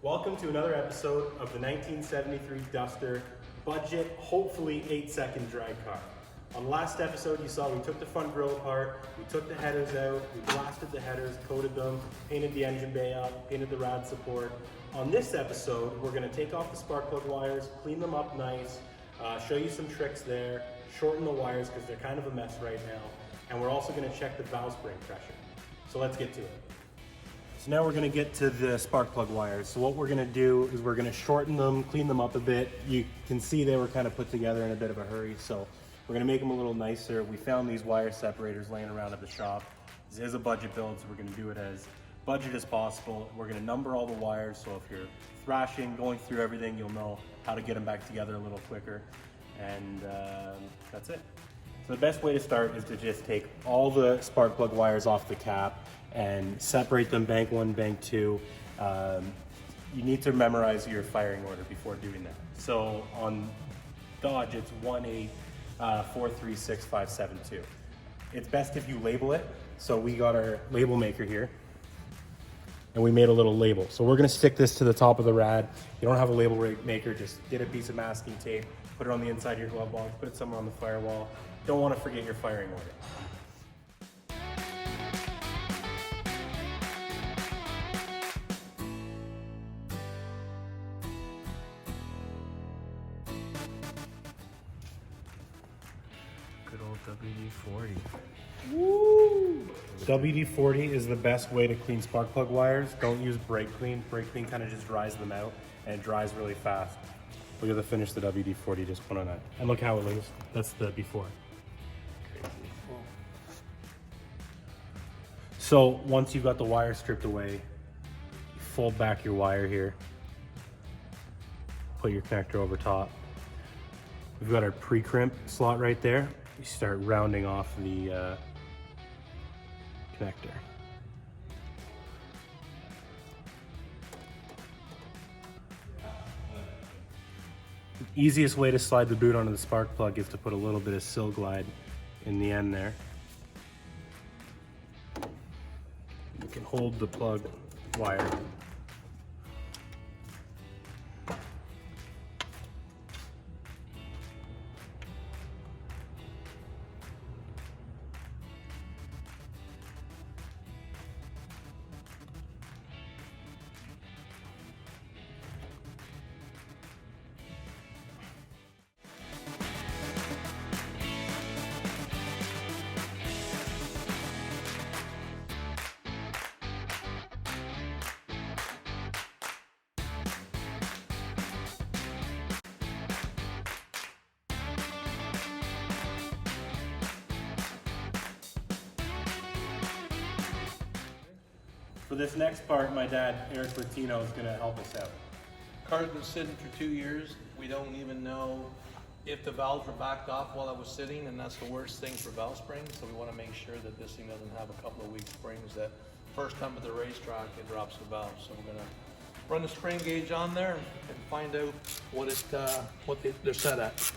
Welcome to another episode of the 1973 Duster budget, hopefully 8-second drag car. On the last episode you saw we took the front grille apart, we took the headers out, we blasted the headers, coated them, painted the engine bay up, painted the rad support. On this episode we're going to take off the spark plug wires, clean them up nice, show you some tricks there, shorten the wires because they're kind of a mess right now, and we're also going to check the valve spring pressure. So let's get to it. So now we're going to get to the spark plug wires. So what we're going to do is we're going to shorten them, clean them up a bit. You can see they were kind of put together in a bit of a hurry, so we're going to make them a little nicer. We found these wire separators laying around at the shop. This is a budget build, so we're going to do it as budget as possible. We're going to number all the wires, so if you're thrashing, going through everything, you'll know how to get them back together a little quicker. And that's it. So the best way to start is to just take all the spark plug wires off the cap and separate them, bank one, bank two. You need to memorize your firing order before doing that. So on Dodge, it's 1-8-4-3-6-5-7-2. It's best if you label it. So we got our label maker here and we made a little label. So we're gonna stick this to the top of the rad. You don't have a label maker, just get a piece of masking tape, put it on the inside of your glove box, put it somewhere on the firewall. Don't wanna forget your firing order. Good old WD-40. Woo! WD-40 is the best way to clean spark plug wires. Don't use brake clean. Brake clean kind of just dries them out and it dries really fast. Look at the finish the WD-40 just put on that. And look how it looks. That's the before. Crazy. So once you've got the wire stripped away, you fold back your wire here. Put your connector over top. We've got our pre-crimp slot right there. You start rounding off the connector. The easiest way to slide the boot onto the spark plug is to put a little bit of Sil Glide in the end there. You can hold the plug wire. For this next part, my dad, Eric Latino, is going to help us out. Car's been sitting for 2 years. We don't even know if the valves were backed off while it was sitting, and that's the worst thing for valve springs. So we want to make sure that this thing doesn't have a couple of weak springs that first time at the racetrack it drops the valve. So we're going to run the spring gauge on there and find out what they're set at.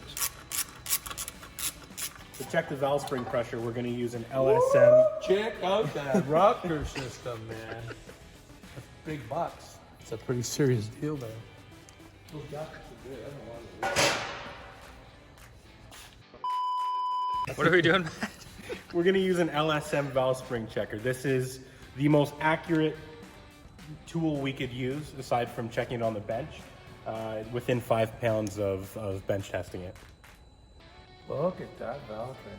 To check the valve spring pressure, we're going to use an LSM. Check out that rocker system, man. That's big bucks. It's a pretty serious deal there. Those jackets are good. I don't know why. What are we doing? We're going to use an LSM valve spring checker. This is the most accurate tool we could use, aside from checking it on the bench, within 5 pounds of bench testing it. Look at that valve train.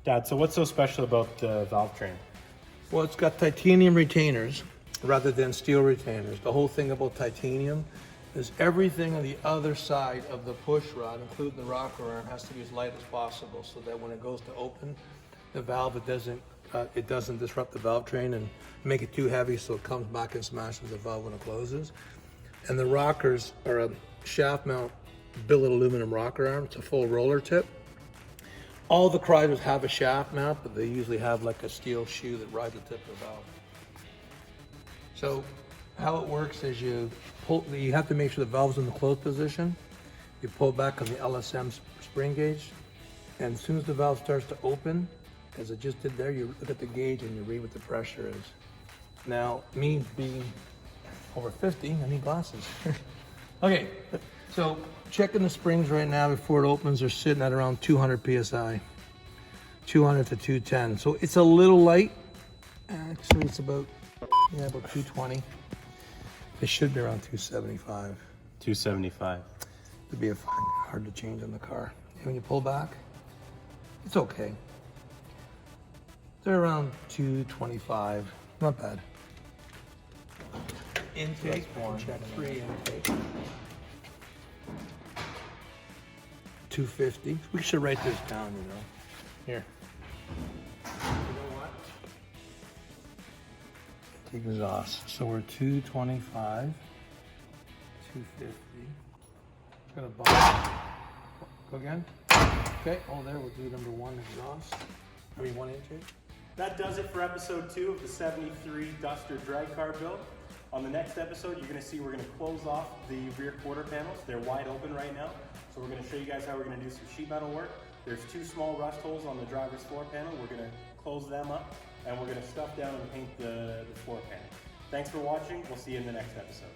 Dad, so what's so special about the valve train? Well, it's got titanium retainers rather than steel retainers. The whole thing about titanium is everything on the other side of the push rod, including the rocker arm, has to be as light as possible so that when it goes to open the valve, it doesn't disrupt the valve train and make it too heavy so it comes back and smashes the valve when it closes. And the rockers are a shaft mount billet aluminum rocker arm. It's a full roller tip. All the Chrysers have a shaft mount, but they usually have like a steel shoe that rides the tip of the valve. So how it works is you have to make sure the valve's in the closed position. You pull back on the LSM spring gauge, and as soon as the valve starts to open, as it just did there, you look at the gauge and you read what the pressure is. Now, me being over 50, I need glasses. Okay, so checking the springs right now before it opens, they're sitting at around 200 PSI. 200 to 210. So it's a little light. Actually, it's about 220. It should be around 275. 275. It'd be hard to change on the car. And when you pull back, it's okay. They're around 225. Not bad. Intake one. Check free intake. 250. We should write this down, you know. Here. You know what? Take exhaust. So we're 225, 250. Got a bump. Go again. Okay. Oh, there. We'll do number one exhaust. One intake. That does it for episode 2 of the 73 Duster drag car build. On the next episode, you're going to see we're going to close off the rear quarter panels. They're wide open right now. So we're going to show you guys how we're going to do some sheet metal work. There's 2 small rust holes on the driver's floor panel. We're going to close them up and we're going to stuff down and paint the floor panel. Thanks for watching. We'll see you in the next episode.